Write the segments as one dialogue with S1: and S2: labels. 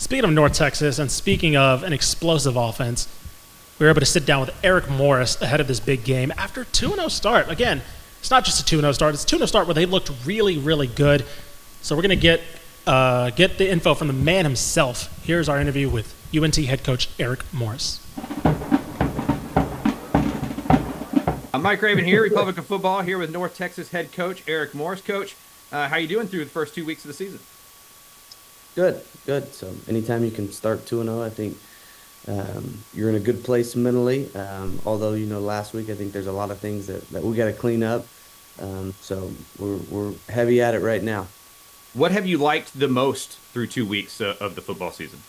S1: Speaking of North Texas and speaking of an explosive offense, we were able to sit down with Eric Morris ahead of this big game after 2-0 start. Again, it's not just a 2-0 start. It's a 2-0 start where they looked really, really good. So we're going to get the info from the man himself. Here's our interview with UNT head coach Eric Morris.
S2: I'm Mike Raven here, Republic of Football, here with North Texas head coach Eric Morris. Coach, how you doing through the first 2 weeks of the season?
S3: Good. So anytime you can start 2-0, I think you're in a good place mentally. Although, last week I think there's a lot of things that we got to clean up. So we're heavy at it right now.
S2: What have you liked the most through 2 weeks of the football season?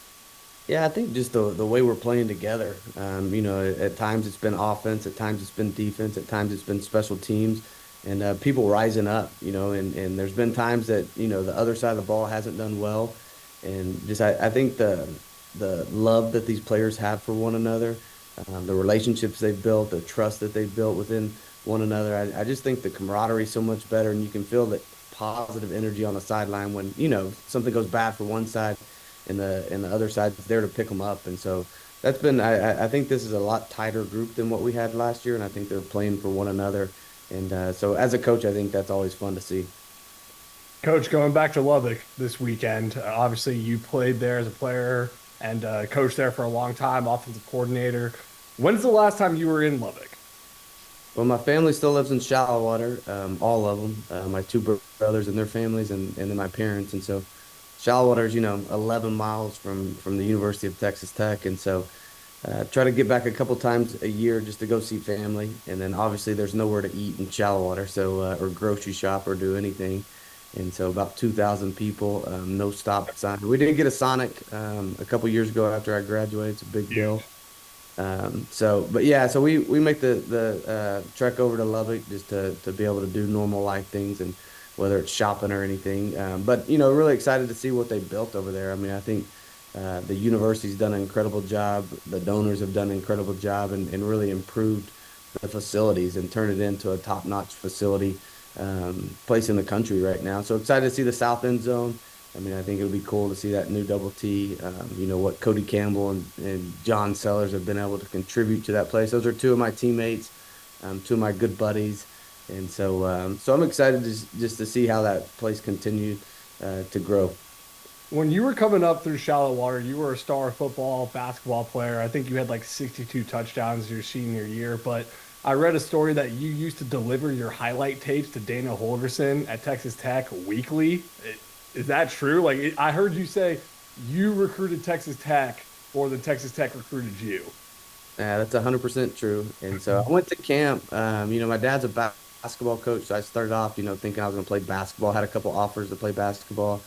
S3: Yeah, I think just the way we're playing together. At times it's been offense, at times it's been defense, at times it's been special teams, and people rising up. And there's been times that the other side of the ball hasn't done well, and just I think the love that these players have for one another, the relationships they've built, the trust that they've built within one another. I just think the camaraderie is so much better, and you can feel that positive energy on the sideline when something goes bad for one side. And the other side is there to pick them up. And so that's been, I think this is a lot tighter group than what we had last year, and I think they're playing for one another. And so as a coach, I think that's always fun to see.
S4: Coach, going back to Lubbock this weekend, obviously you played there as a player and coached there for a long time, offensive coordinator. When's the last time you were in Lubbock?
S3: Well, my family still lives in Shallowater, all of them, my two brothers and their families, and then my parents. And so Shallowater is, 11 miles from the University of Texas Tech. And so try to get back a couple times a year just to go see family. And then obviously there's nowhere to eat in Shallowater, so or grocery shop or do anything. And so about 2,000 people, no stop sign. We did get a Sonic a couple years ago after I graduated. It's a big deal. So we make the trek over to Lubbock just to be able to do normal life things, and whether it's shopping or anything. But really excited to see what they built over there. I mean, I think the university's done an incredible job. The donors have done an incredible job and really improved the facilities and turned it into a top-notch facility place in the country right now. So excited to see the south end zone. I mean, I think it'll be cool to see that new double T. What Cody Campbell and John Sellers have been able to contribute to that place. Those are two of my teammates, two of my good buddies. And so I'm excited just to see how that place continued to grow.
S4: When you were coming up through Shallowater, you were a star football, basketball player. I think you had like 62 touchdowns your senior year. But I read a story that you used to deliver your highlight tapes to Dana Holgerson at Texas Tech weekly. Is that true? Like, I heard you say you recruited Texas Tech more than Texas Tech recruited you.
S3: Yeah, that's 100% true. And so I went to camp. My dad's a basketball coach, so I started off, thinking I was going to play basketball. Had a couple offers to play basketball,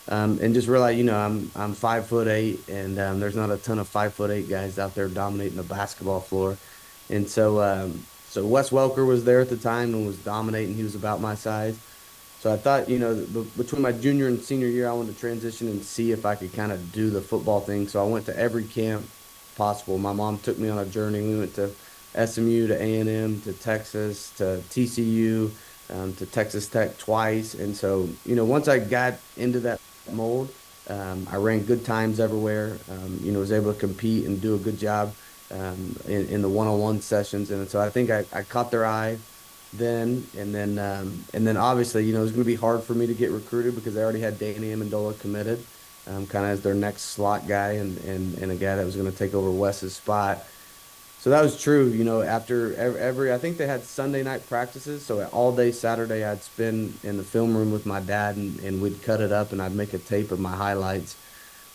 S3: and just realized, I'm 5'8", and there's not a ton of 5'8" guys out there dominating the basketball floor. And so Wes Welker was there at the time and was dominating. He was about my size. So I thought, between my junior and senior year, I wanted to transition and see if I could kind of do the football thing. So I went to every camp possible. My mom took me on a journey. We went to SMU, to A&M, to Texas, to TCU, to Texas Tech twice. And so, once I got into that mold, I ran good times everywhere, was able to compete and do a good job in the one-on-one sessions. And so I think I caught their eye then. And then obviously, it was going to be hard for me to get recruited because they already had Danny Amendola committed, kind of as their next slot guy and a guy that was going to take over Wes's spot. So that was true, after every I think they had Sunday night practices. So all day Saturday I'd spend in the film room with my dad, and we'd cut it up and I'd make a tape of my highlights.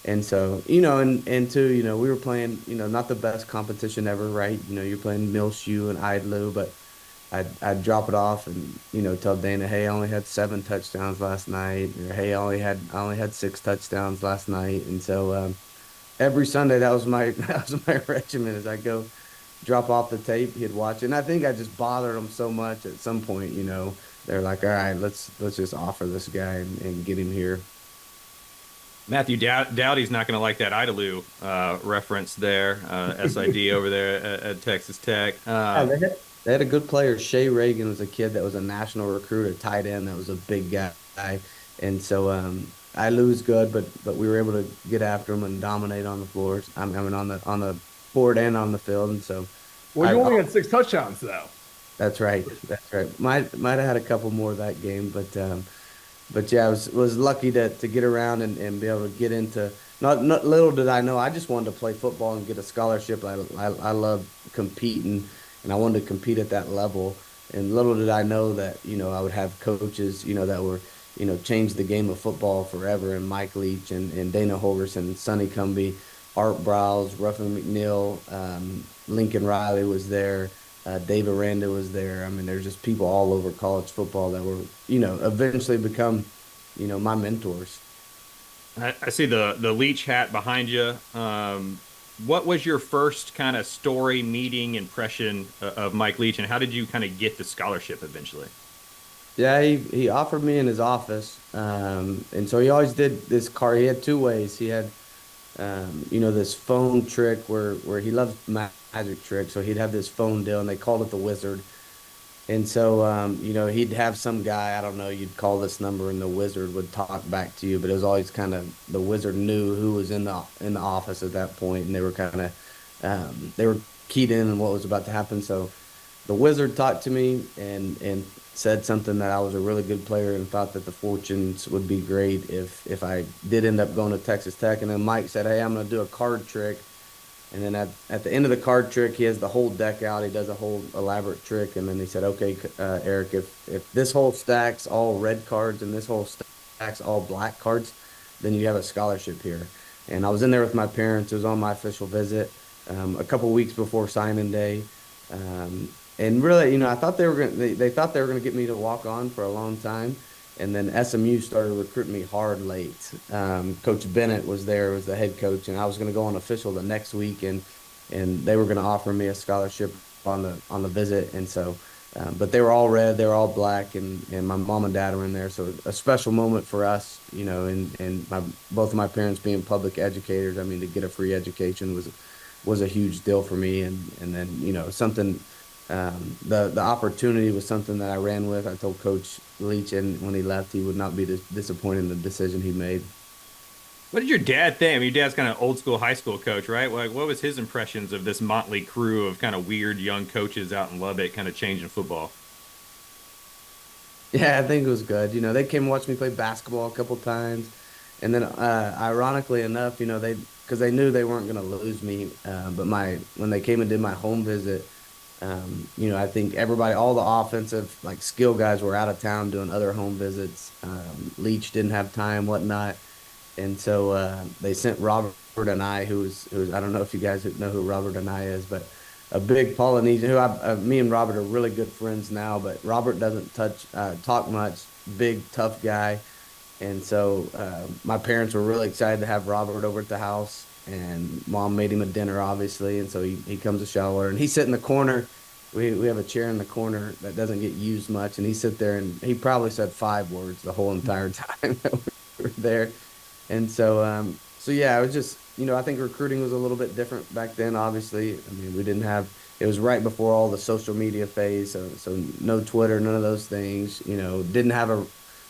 S3: And so, and too, we were playing, not the best competition ever, right? You're playing Milshu and Idlu, but I'd drop it off and, tell Dana, hey, I only had 7 touchdowns last night, or hey, I only had 6 touchdowns last night. And so every Sunday that was my regimen as I go drop off the tape, he'd watch it. And I think I just bothered him so much at some point, they're like, all right, let's just offer this guy and get him here.
S2: Matthew Dowdy's not going to like that Idaloo reference there, SID over there at Texas Tech.
S3: They had a good player. Shea Reagan was a kid that was a national recruiter, tight end that was a big guy. And so Ailu was good, but we were able to get after him and dominate on the floors. I mean, on the court and on the field. And so,
S4: Well, you only had 6 touchdowns though.
S3: that's right. That's right. Might have had a couple more that game, but yeah, I was lucky to get around and be able to get into. Not little did I know, I just wanted to play football and get a scholarship. I love competing, and I wanted to compete at that level. And little did I know that I would have coaches that were changed the game of football forever. And Mike Leach and Dana Holgerson, Sonny Cumbie, Art Browse, Ruffin McNeil, Lincoln Riley was there. Dave Aranda was there. I mean, there's just people all over college football that were, eventually become, my mentors.
S2: I see the Leach hat behind you. What was your first kind of story, meeting, impression of Mike Leach, and how did you kind of get the scholarship eventually?
S3: Yeah, he offered me in his office, and so he always did this card. He had two ways. He had, this phone trick where he loves magic tricks, so he'd have this phone deal, and they called it the Wizard. And so, he'd have some guy, I don't know, you'd call this number and the wizard would talk back to you, but it was always kind of the wizard knew who was in the office at that point, and they were kind of they were keyed in on what was about to happen. So the wizard talked to me and said something that I was a really good player and thought that the fortunes would be great if I did end up going to Texas Tech. And then Mike said, "Hey, I'm going to do a card trick." And then at the end of the card trick, he has the whole deck out. He does a whole elaborate trick. And then he said, "Okay, Eric, if this whole stack's all red cards and this whole stack's all black cards, then you have a scholarship here." And I was in there with my parents. It was on my official visit, a couple weeks before signing day. And really, I thought they thought they were gonna get me to walk on for a long time. And then SMU started recruiting me hard late. Coach Bennett was there, was the head coach, and I was going to go on official the next week, and they were going to offer me a scholarship on the visit. And so, but they were all red, they were all black, and my mom and dad were in there. So a special moment for us, and both of my parents being public educators. I mean, to get a free education was a huge deal for me, and then something. The opportunity was something that I ran with. I told Coach Leach, and when he left, he would not be disappointed in the decision he made.
S2: What did your dad think? I mean, your dad's kind of old school high school coach, right? Like, what was his impressions of this motley crew of kind of weird young coaches out in Lubbock, kind of changing football?
S3: Yeah, I think it was good. They came and watched me play basketball a couple times, and then ironically enough, because they knew they weren't going to lose me. But when they came and did my home visit. I think all the offensive like skill guys were out of town doing other home visits. Leach didn't have time, whatnot, and so they sent Robert and I, who's I don't know if you guys know who Robert and I is, but a big Polynesian me and Robert are really good friends now. But Robert doesn't talk much, big tough guy, and so my parents were really excited to have Robert over at the house. And mom made him a dinner, obviously, and so he comes to shower and he sit in the corner. We have a chair in the corner that doesn't get used much, and he sit there and he probably said 5 words the whole entire time that we were there. And so yeah, it was just I think recruiting was a little bit different back then. Obviously, I mean we didn't have it was right before all the social media phase, so no Twitter, none of those things. Didn't have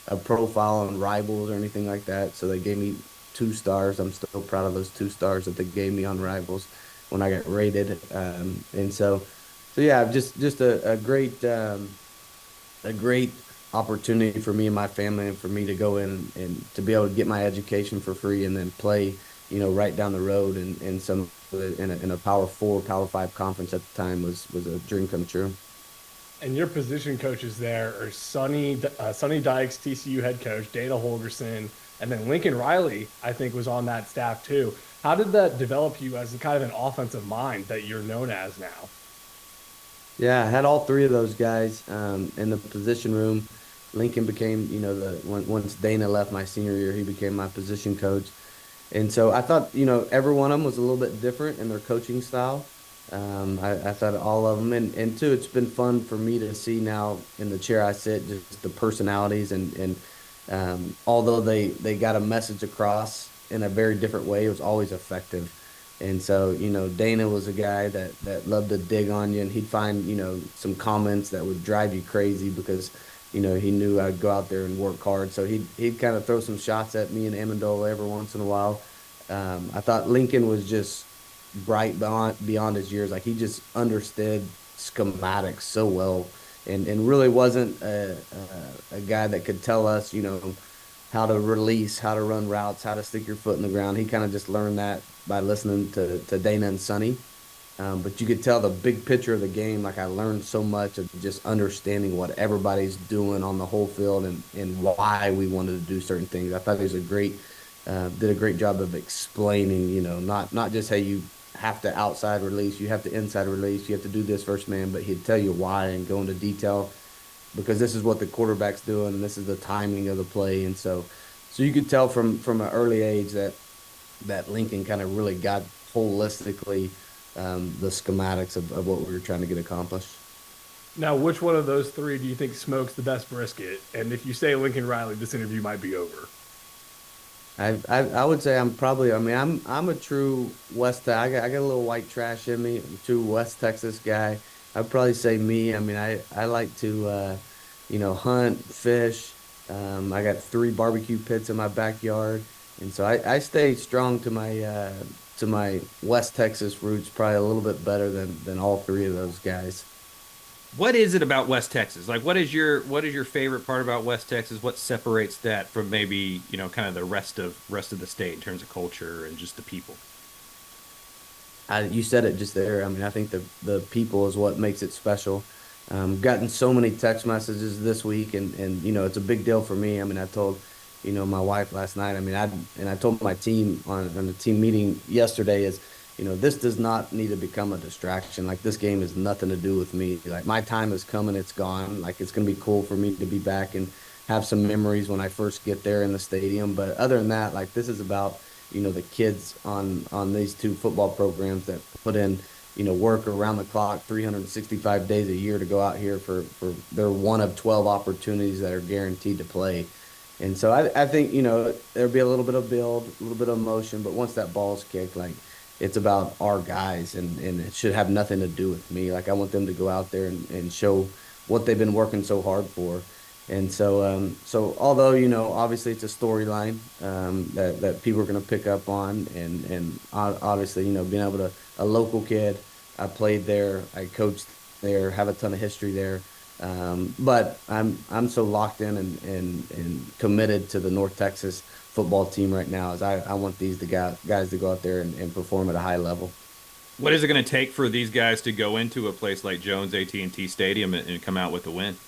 S3: a profile on Rivals or anything like that, so they gave me 2 stars. I'm still proud of those 2 stars that they gave me on Rivals when I got rated. And so yeah, just a great opportunity for me and my family, and for me to go in and to be able to get my education for free, and then play, right down the road, and some in a Power 4, Power 5 conference at the time was a dream come true.
S4: And your position coaches there are Sonny Dykes, TCU head coach, Dana Holgerson, and then Lincoln Riley, I think, was on that staff too. How did that develop you as kind of an offensive mind that you're known as now?
S3: Yeah, I had all three of those guys in the position room. Lincoln became, once Dana left my senior year, he became my position coach. And so I thought, every one of them was a little bit different in their coaching style. I thought all of them, and two, it's been fun for me to see now in the chair I sit, just the personalities, and although they got a message across in a very different way, it was always effective. And so, Dana was a guy that loved to dig on you, and he'd find, some comments that would drive you crazy because he knew I'd go out there and work hard. So he'd kind of throw some shots at me and Amendola every once in a while. I thought Lincoln was just bright beyond his years. Like he just understood schematics so well, and really wasn't a guy that could tell us, how to release, how to run routes, how to stick your foot in the ground. He kind of just learned that by listening to Dana and Sonny. But you could tell the big picture of the game. Like I learned so much of just understanding what everybody's doing on the whole field and why we wanted to do certain things. I thought he was did a great job of explaining, not just, hey, you have to outside release, you have to inside release, you have to do this first man, but he'd tell you why and go into detail because this is what the quarterback's doing and this is the timing of the play. And so you could tell from an early age that Lincoln kind of really got holistically the schematics of what we were trying to get accomplished.
S4: Now, which one of those three do you think smokes the best brisket? And if you say Lincoln Riley, this interview might be over.
S3: I would say I'm probably. I mean, I'm a true West. I got a little white trash in me. I'm a true West Texas guy. I'd probably say me. I mean, I like to, hunt, fish. I got 3 barbecue pits in my backyard, and so I stay strong to my West Texas roots probably a little bit better than all 3 of those guys.
S2: What is it about West Texas? Like, what is your favorite part about West Texas? What separates that from maybe kind of the rest of the state in terms of culture and just the people?
S3: You said it just there. I mean, I think the people is what makes it special. Gotten so many text messages this week, and it's a big deal for me. I mean, I told my wife last night. I mean, I told my team on the team meeting yesterday is, this does not need to become a distraction. Like this game has nothing to do with me. Like my time is coming, it's gone. Like it's gonna be cool for me to be back and have some memories when I first get there in the stadium. But other than that, like this is about the kids on these 2 football programs that put in work around the clock 365 days a year to go out here for their one of 12 opportunities that are guaranteed to play. And so I think, there'll be a little bit of build, a little bit of emotion, but once that ball's kicked, like it's about our guys and it should have nothing to do with me. Like I want them to go out there and show what they've been working so hard for. And so although, obviously it's a storyline that people are going to pick up on and obviously, being able to, a local kid, I played there, I coached there, have a ton of history there. But I'm so locked in and committed to the North Texas football team right now as I want guys to go out there and perform at a high level.
S2: What is it going to take for these guys to go into a place like Jones AT&T Stadium and come out with a win?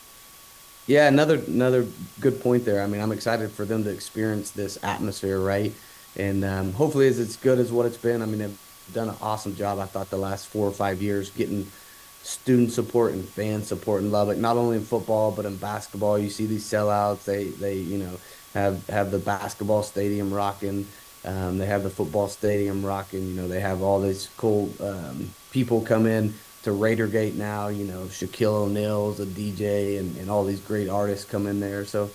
S3: Yeah, another good point there. I mean, I'm excited for them to experience this atmosphere, right? And hopefully it's as good as what it's been. I mean, they've done an awesome job, I thought, the last 4 or 5 years getting student support and fan support in Lubbock, not only in football but in basketball. You see these sellouts. They have the basketball stadium rocking. They have the football stadium rocking. They have all these cool people come in to Raidergate now. Shaquille O'Neal's a DJ and all these great artists come in there. So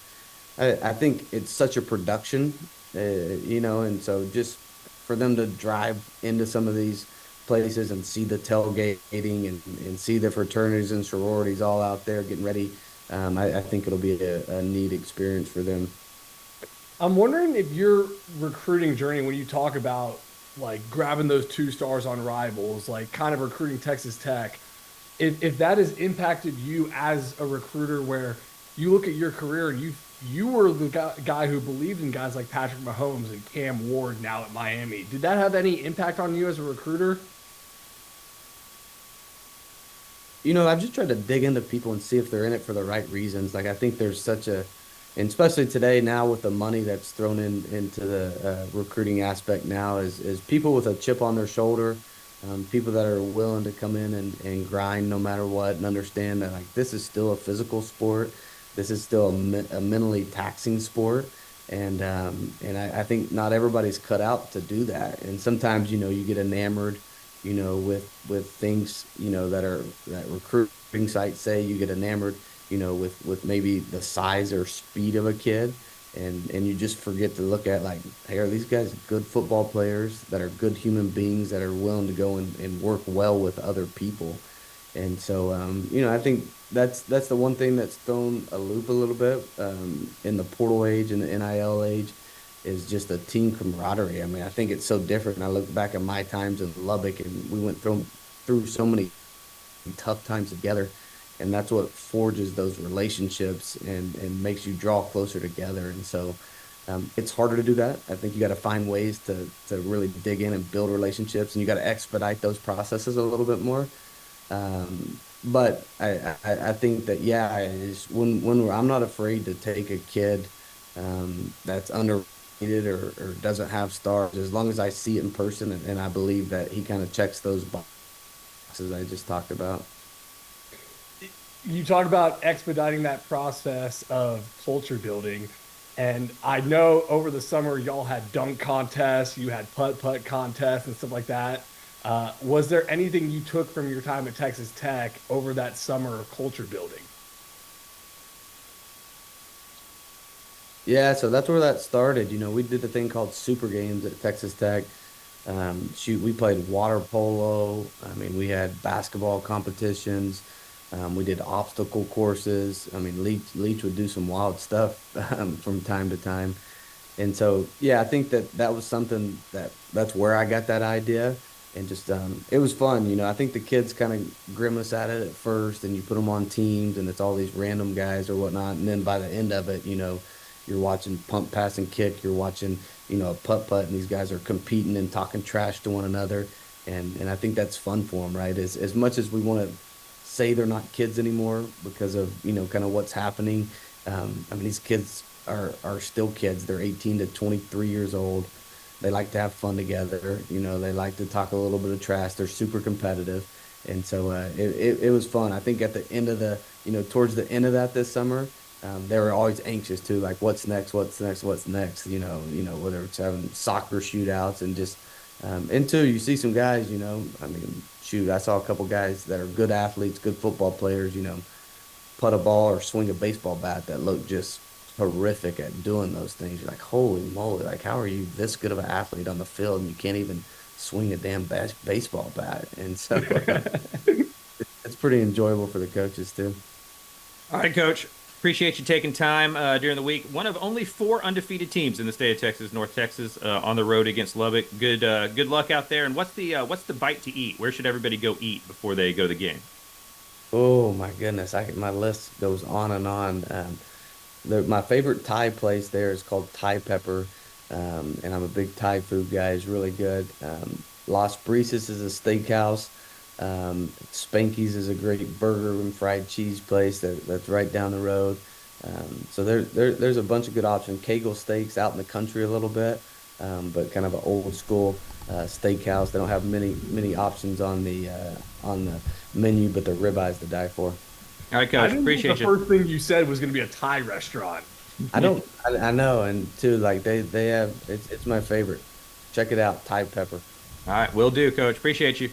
S3: I think it's such a production, and so just for them to drive into some of these places and see the tailgating and see the fraternities and sororities all out there getting ready, I think it'll be a neat experience for them.
S4: I'm wondering if your recruiting journey, when you talk about like grabbing those 2 stars on rivals, like kind of recruiting Texas Tech, if that has impacted you as a recruiter, where you look at your career and you were the guy who believed in guys like Patrick Mahomes and Cam Ward now at Miami. Did that have any impact on you as a recruiter?
S3: I've just tried to dig into people and see if they're in it for the right reasons. Like I think there's and especially today now with the money that's thrown into the recruiting aspect now is people with a chip on their shoulder, people that are willing to come in and grind no matter what and understand that like this is still a physical sport, this is still a mentally taxing sport, and I think not everybody's cut out to do that, and sometimes you get enamored with things that recruiting sites say. You get enamored with maybe the size or speed of a kid, and you just forget to look at like, hey, are these guys good football players that are good human beings that are willing to go and work well with other people? And so, I think that's the one thing that's thrown a loop a little bit in the portal age and the NIL age is just the team camaraderie. I mean, I think it's so different. I look back at my times in Lubbock, and we went through so many tough times together, and that's what forges those relationships and makes you draw closer together. And so, it's harder to do that. I think you got to find ways to really dig in and build relationships, and you got to expedite those processes a little bit more. But I think that, yeah, is I'm not afraid to take a kid that's underrated or doesn't have stars, as long as I see it in person and I believe that he kind of checks those boxes I just talked about.
S4: You talk about expediting that process of culture building. And I know over the summer, y'all had dunk contests, you had putt contests and stuff like that. Was there anything you took from your time at Texas Tech over that summer of culture building?
S3: Yeah, so that's where that started. We did the thing called Super Games at Texas Tech. Shoot, we played water polo. I mean, we had basketball competitions. We did obstacle courses. I mean, Leach would do some wild stuff from time to time. And so, yeah, I think that was something that's where I got that idea. And just, it was fun. I think the kids kind of grimace at it at first, and you put them on teams, and it's all these random guys or whatnot. And then by the end of it, you're watching pump, pass, and kick. You're watching, a putt, and these guys are competing and talking trash to one another. And I think that's fun for them, right? As much as we want to say they're not kids anymore because of, kind of what's happening. I mean, these kids are still kids. They're 18 to 23 years old. They like to have fun together. They like to talk a little bit of trash. They're super competitive. And so it was fun. I think at the end of towards the end of that this summer, they were always anxious too, like what's next, what's next, what's next, whether it's having soccer shootouts and just, and two, you see some guys, I mean, shoot, I saw a couple guys that are good athletes, good football players, putt a ball or swing a baseball bat that look just horrific at doing those things. You're like, holy moly, like how are you this good of an athlete on the field and you can't even swing a damn baseball bat? And so it's pretty enjoyable for the coaches too.
S2: All right, Coach. Appreciate you taking time during the week. One of only 4 undefeated teams in the state of Texas, North Texas, on the road against Lubbock. Good luck out there. And what's the bite to eat? Where should everybody go eat before they go to the game?
S3: Oh my goodness, my list goes on and on. My favorite Thai place there is called Thai Pepper, and I'm a big Thai food guy. It's really good. Las Brisas is a steakhouse. Spanky's is a great burger and fried cheese place that's right down the road. So there's a bunch of good options. Kegel Steaks out in the country a little bit, but kind of an old school steakhouse. They don't have many options on the menu, but the ribeyes to die for.
S2: All right, Coach. Appreciate
S4: you. The first thing you said was going to be a Thai restaurant.
S3: I know, and too, like they have, it's my favorite. Check it out, Thai Pepper.
S2: All right, will do, Coach. Appreciate you.